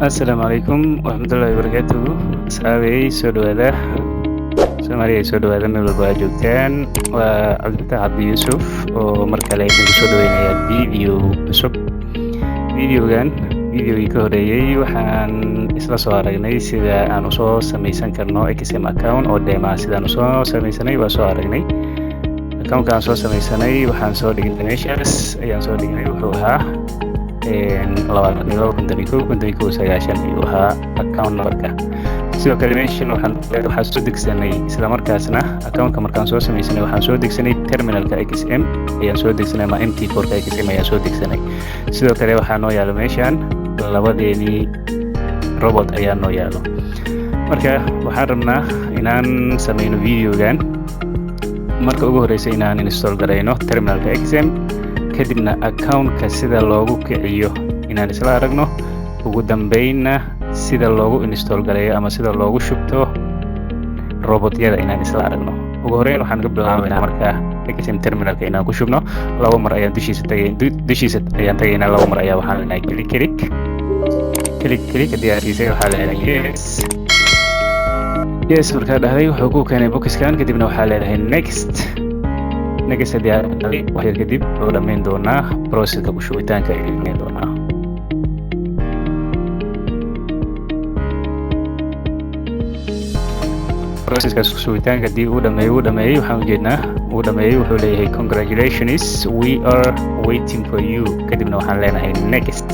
Asalaamu calaykum waraxmatullaahi wabarakaatuh. Asxaabey soo dhawaada. Soomaaliya soo dhawaada meel walba aad joogtaan. Waa Cabdifatax Cabdi Yuusuf oo mar kale idinku soo dhaweynaya video cusub. Videogii ka horeeyay waxaan isla soo aragnay sida aan usoo samaysan karno XM account oo dheema sidaan usoo samaysanay waa soo aragnay. Account-kaan soo samaysanay waxaan soo dhignay meeshaas ayaan soo dhignay wuxuu ahaa 22,990 ayuu ahaa account numberka. Sidoo kale meeshan waxaan soo degsanay isla markaasna account-ka markaan soo samaysanay waxaan soo degsanay terminalka XM ayaan soo degsanay ama MT4 ka XM ayaan soo degsanay. Sidoo kale waxaa noo yaalo meeshan labadeeni robot ayaa noo yaalo. Marka waxaan rabnaa inaan samayno videogan marka ugu horeysa inaan install gareyno terminalka XM kadibna account-ka sida loogu kiciyo inaan isla aragno, ugu dambeynna sida loogu install gareeyo ama sida loogu shubto robotyada inaan isla aragno. Ugu horeyn waxaan ka bilaabaynaa marka XM terminalka inaan ku shubno. Laba mar ayaan dushiisa ayaan tagaynaa, laba mar ayaa waxaan leenahay click haddii aad siisay waxaa leenahay yes markaa dhahday wuxuu ku keenay boxkan kadibna waxaa leedahay next haddii aad dhahday wax yar kadib wuxuu dhammayn doonaa processka ku shubitaanka ayuu dhammayn doonaa. processkaas ku shubitaanka haddii uu dhameeyey waxaan ujeednaa uu dhameeyey wuxuu leeyahay congratulations we are waiting for you kadibna waxaan leenahay next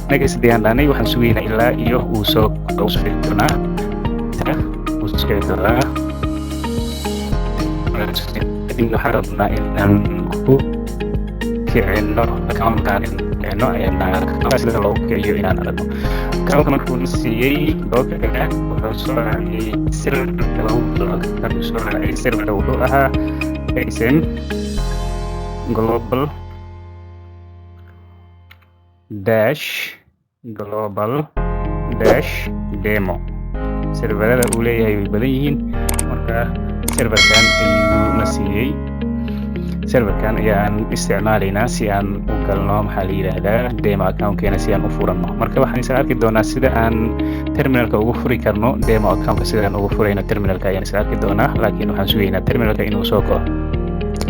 haddii aan dhahnay waxaan sugaynaa ilaa iyo uu soo fiiri doonaa kadibna waxaan rabnaa inaan ku kicino account-kaan sida loogu kiciyo inaan aragno. Account-ka markuu na siiyey loogaga wuxuu soo raaciyey serverka wuxuu ahaa XM global demo. serverada uu leeyahay way badan yihiin, marka serverkan ayuu na siiyey. serverkan ayaan isticmaalaynaa si aan u galno maxaa la yidhaahdaa demo account-keena si aan u furanno. marka waxaan isla arki doonaa sida aan terminalka ugu furi karno demo account-ka sidaan ugu furayno terminalka ayaan isla arki doonaa, laakiin waxaan sugaynaa terminalka inuu soo kaco.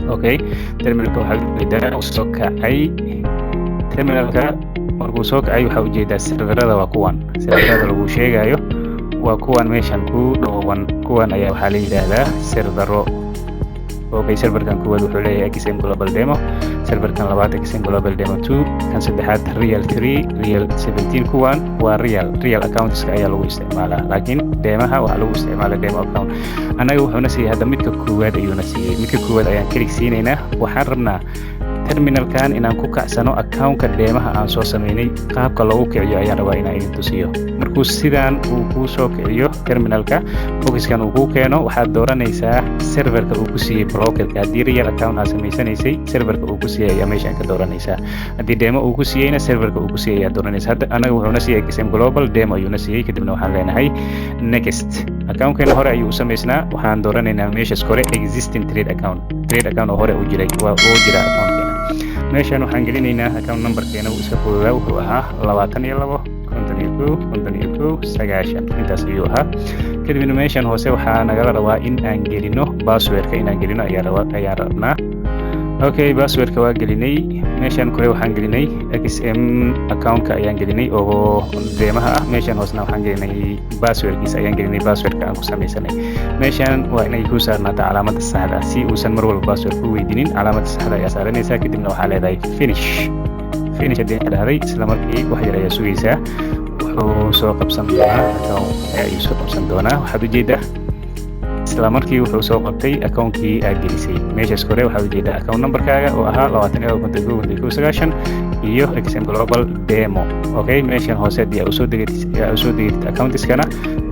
okay terminalka waxaa ujeedaa uu soo kacay. terminalka markuu soo kacay waxaa ujeedaa serverada waa kuwan serverada lagu sheegayo waa kuwan meeshan ku dhooban. kuwan ayaa waxaa la yidhaahdaa servero. okay serverkan kuwaad wuxuu leeyahay XM global demo, serverkan labaad XM global demo 2, kan saddexaad real 3, real 17. kuwan waa real accounts-ka ayaa lagu isticmaalaa, laakiin deemaha waxaa lagu isticmaalaa demo account. annaga wuxuuna siiyey hadda midka koowaad ayuuna siiyey. midka koowaad ayaan kelig siinaynaa. waxaan rabnaa terminalkan inaan ku kacsano account-ka deemaha aan soo samaynay. qaabka loogu kiciyo ayaan rabaa inaan idin tusiyo. markuu sidaan uu kuu soo kiciyo terminalka boxkan uu kuu keeno waxaad dooranaysaa serverka uu ku siiyey brokerka. haddii real account aad samaysanaysay serverka uu ku siiyey ayaa meeshaan ka dooranaysaa. haddii demo uu ku siiyeyna serverka uu ku siiyey ayaa dooranaysaa. hadda anaga wuxuuna siiyey XM global demo ayuuna siiyey, kadibna waxaan leenahay next. account-keena hore ayuu u samaysnaa. waxaan dooranaynaa meeshas kore existing trade account oo hore u jira account-keena. meeshaan waxaan gelinaynaa account numberkeena uu iska fududaa wuxuu ahaa 22,51,51,90 intaas ayuu ahaa. kadibna meeshaan hoose waxaa nagala rabaa in aan gelino passwordka inaan gelino ayaan rabnaa. okay passwordka waa gelinay. meeshaan kore waxaan gelinay XM account-ka ayaan gelinay oo deemaha ah. meeshaan hoosena waxaan gelinay passwordkiisa ayaan gelinay passwordka aan ku samaysanay. meeshaan waa inay ku saarnaataa calaamadda saxda si uusan mar walba password ku weydiinin. calaamadda saxda ayaa saaranaysaa, kadibna waxaa leedahay finish haddii aad dhahday isla markii wax yar ayaa sugaysaa. wuxuu soo qabsan doonaa waxaad ujeedaa isla markii wuxuu soo qabtay account-kii aad gelisay. meeshaas kore waxaad ujeedaa account numberkaaga oo ahaa 22,990 iyo XM global demo. okay meeshan hoose haddii aad usoo degatid accountiskana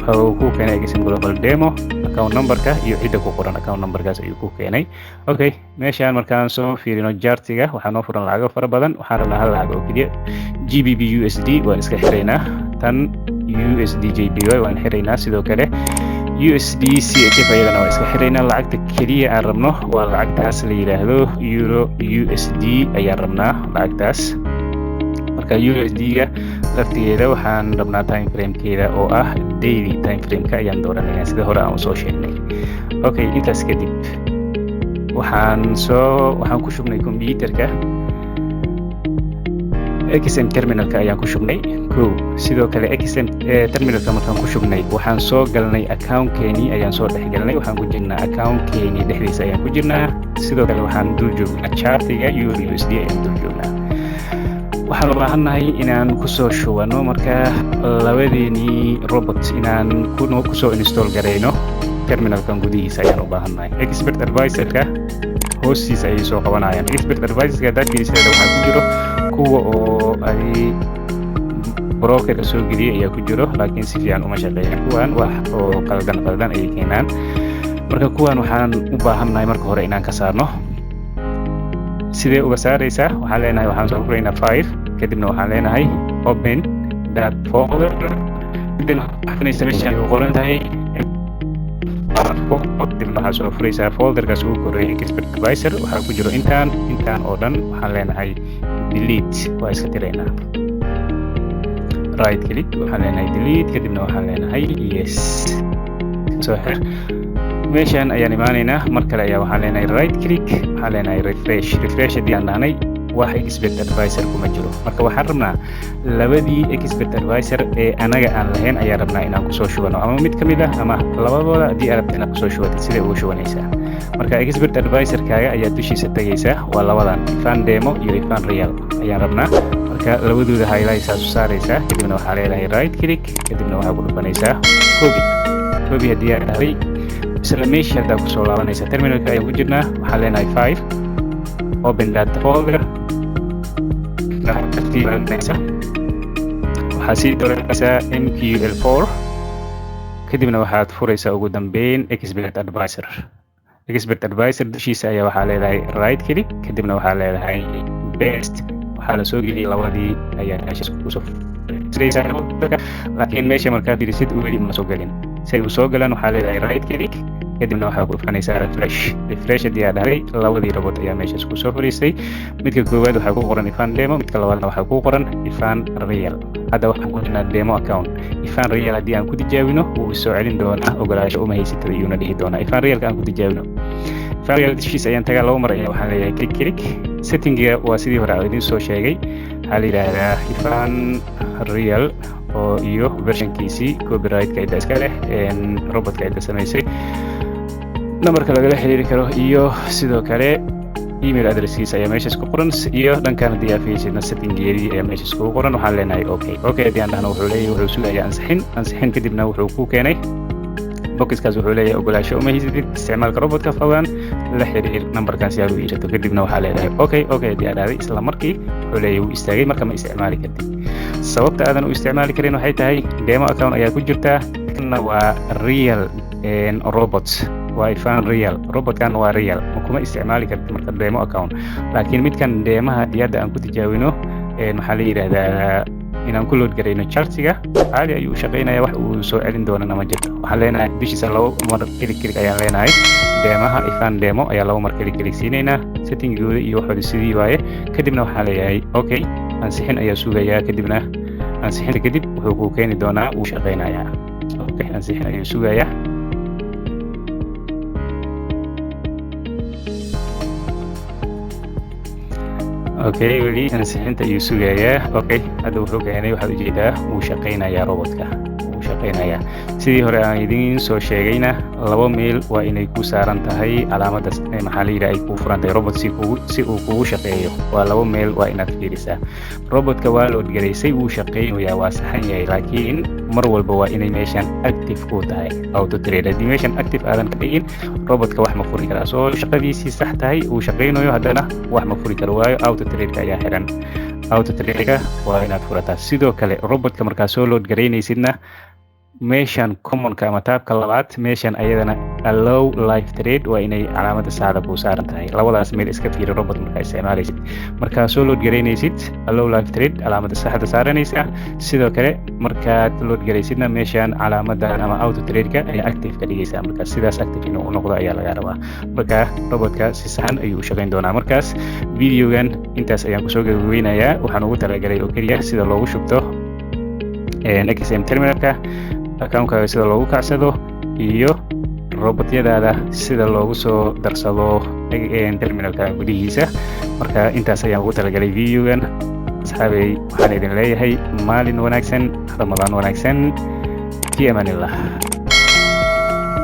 wuxuu ku keenay XM global demo account numberka iyo cidda ku qoran account numberkaas ayuu ku keenay. okay meeshaan markaan soo fiirino jartiga waxaa noo furan lacago fara badan. waxaan rabnaa hal lacag oo keliya GBP USD waan iska xiraynaa. tan USD JPY waan xiraynaa. sidoo kale USD CHF ayadana waa iska xiraynaa. lacagta keliya aan rabno waa lacagtaas la yidhaahdo euro USD ayaan rabnaa lacagtaas. marka USD-ga laftigeeda waxaan rabnaa time frame-keeda oo ah daily time frame-ka ayaan dooranaynaa sida hore aan usoo sheegnay. Okay, intaas kadib waxaan ku shubnay computerka XM terminalka ayaan ku shubnay. Sidoo kale XM terminalka markaan ku shubnay waxaan soo galnay account-keeni ayaan soo dhexgalnay. Waxaan ku jirnaa account-keeni dhexdiisa ayaan ku jirnaa. Sidoo kale waxaan dul joognaa chartiga USD ayaan dul joognaa. waxaan u baahannahay inaan kusoo shubano marka labadeeni robot inaan kusoo install gareyno terminalkan gudihiisa ayaan u baahannahay. Expert advisorka hoostiisa ayay soo qabanayaan. Expert advisorka dashboardkiisa waxaa ku jiro kuwa oo ay broker soo geliyay ayaa ku jiro, laakiin si fiican uma shaqeeyaan. Kuwan wax oo qaldan ayay keenaan. Marka kuwan waxaan u baahannahay marka hore inaan ka saarno. sidee uga saaraysaa? waxaan leenahay waxaan soo furaynaa file, kadibna waxaan leenahay open that folder. kadibna waxaanaysa meesha ay qoran tahay kadibna waxaa soo furaysaa folderkaas ugu koreeyay expert advisor. waxaa ku jiro intaan oo dhan. waxaan leenahay delete, waa iska tiraynaa. right click, waxaan leenahay delete, kadibna waxaan leenahay yes. soo xir. meeshaan ayaan imaanaynaa. mar kale ayaa waxaan leenahay right click, waxaan leenahay refresh. haddii aan dhahnay wax expert advisor kuma jiro. marka waxaan rabnaa labadii expert advisor ee anaga aan lahayn ayaan rabnaa inaan kusoo shubano, ama mid ka mid ah ama labadooda haddii aad rabto inaad kusoo shubatid sidee ugu shubanaysaa. marka expert advisorkaaga ayaad dushiisa tagaysaa. waa labadan, ifan demo iyo ifan real ayaan rabnaa. marka labadooda highlights aad u saaraysaa, kadibna waxaa leedahay right click, kadibna waxaa ku dhufanaysaa copy. haddii aad dhahday isla meesha haddaa kusoo laabanaysa. terminalka ayaan ku jirnaa. waxaan leenahay 5 open that folder. waxaa sii dooranaysaa MQL4, kadibna waxaad furaysaa ugu dambeyn expert advisor. expert advisor dushiisa ayaa waxaa leedahay right click, kadibna waxaa leedahay paste. waxaa la soo geliyay labadii ayaa meesha kusoo furaysaa, laakiin meesha markaa fiirisid weli ma soo gelin. si ay u soo galaan waxaa leedahay right click, kadibna waxaa ku dhufanaysaa refresh. haddii aad dhahday labadii robot ayaa meeshaas kusoo fariistay. midka koowaad waxaa ku qoran ifan demo, midka labaadna waxaa ku qoran ifan real. hadda waxaan ku jirnaa demo account. ifan real haddii aan ku tijaabino wuu soo celin doonaa ogolaansho uma haysatada iyuuna dhihi doonaa. ifan realka aan ku tijaabino. ifan real dishiisa ayaan tagaa laba mar ayaa waxaan leeyahay click. settingiga waa sidii hore aan idiin soo sheegay. waxaa la yidhaahdaa ifan real oo iyo versionkiisii copyright-ka cidda iska leh, robotka cidda samaysay, nambarka lagala xiriiri karo, iyo sidoo kale email addresskiisa ayaa meeshaas ku qoran, iyo dhankan haddii aad fiirsidna settingeedii ayaa meeshaas kugu qoran. waxaan leenahay okay haddii aan dhahno wuxuu sugayaa ansixin. kadibna wuxuu ku keenay boxkaas. wuxuu leeyahay ogolaansho uma haysatid isticmaalka robotka, fadlan la xiriir nambarkan si aad u iibsato. kadibna waxaa leedahay okay haddii aad dhahday isla markii wuxuu leeyahay wuu istaagay, marka ma isticmaali kartid. sababta aadan u isticmaali karin waxay tahay demo account ayaa ku jirtaa. kana waa real robots, waa ifan real. robotkan waa real, ma kuma isticmaali kartid marka demo account. laakiin midkan deemaha haddii hadda aan ku tijaabino waxaa la yidhaahdaa inaan ku load garayno chartiga caadi ayuu shaqeynaya. wax uu soo celin doonana ma jirto. waxaan leenahay dushiisa labo mar click ayaan leenahay. deemaha ifan demo ayaa labo mar click siinaynaa. settingooda iyo waxooda sidii waaye. kadibna waxaa leeyahay okay, ansixin ayaa sugayaa. kadibna ansixinta kadib wuxuu kuu keeni doonaa, wuu shaqeynayaa. okay, ansixin ayuu sugayaa. okay, weli ansixinta ayuu sugayaa. okay, hadda wuxuu keenay. waxaad ujeedaa wuu shaqeynayaa robotka, wuu shaqeynayaa. sidii hore aan idiin soo sheegayna laba meel waa inay ku saaran tahay calaamada maxaa la yidhaha ay kuu furan tahay robot si uu kugu shaqeeyo. waa laba meel waa inaad fiirisaa. robotka waa load garaysay, wuu shaqeynayaa, waa saxan yahay, laakiin mar walba waa inay meeshan active ku tahay auto trade. haddii meeshan active aadan ka dhigin robotka wax ma furi karaa. soo shaqadiisii sax tahay, uu shaqeynayo, haddana wax ma furi karo waayo auto trade-ka ayaa xiran. auto trade-ka waa inaad furataa. sidoo kale robotka markaa soo load garaynaysidna meeshan commonka ama taabka labaad, meeshan ayadana allow live trade waa inay calaamada saacda kuu saaran tahay. labadaas meel iska fiiri robot markaa isticmaalaysid. markaa soo load garaynaysid allow live trade calaamada saxda saaranaysaa. sidoo kale markaad load garaysidna meeshan calaamadan ama auto trade-ka ayaa active ka dhigaysaa. markaas sidaas active inuu u noqdo ayaa laga rabaa. marka robotka si saxan ayuu u shaqayn doonaa. markaas videogan intaas ayaan kusoo gabagabeynayaa. waxaan ugu talagalay oo keliya sida loogu shubto XM terminalka account-kaaga sida loogu kacsado iyo robotyadaada sida loogu soo darsado terminalka gudihiisa. Marka intaas ayaan ugu talagalay videogan. asxaabay waxaan idin leeyahay maalin wanaagsan, ramadaan wanaagsan, fi amaan illah.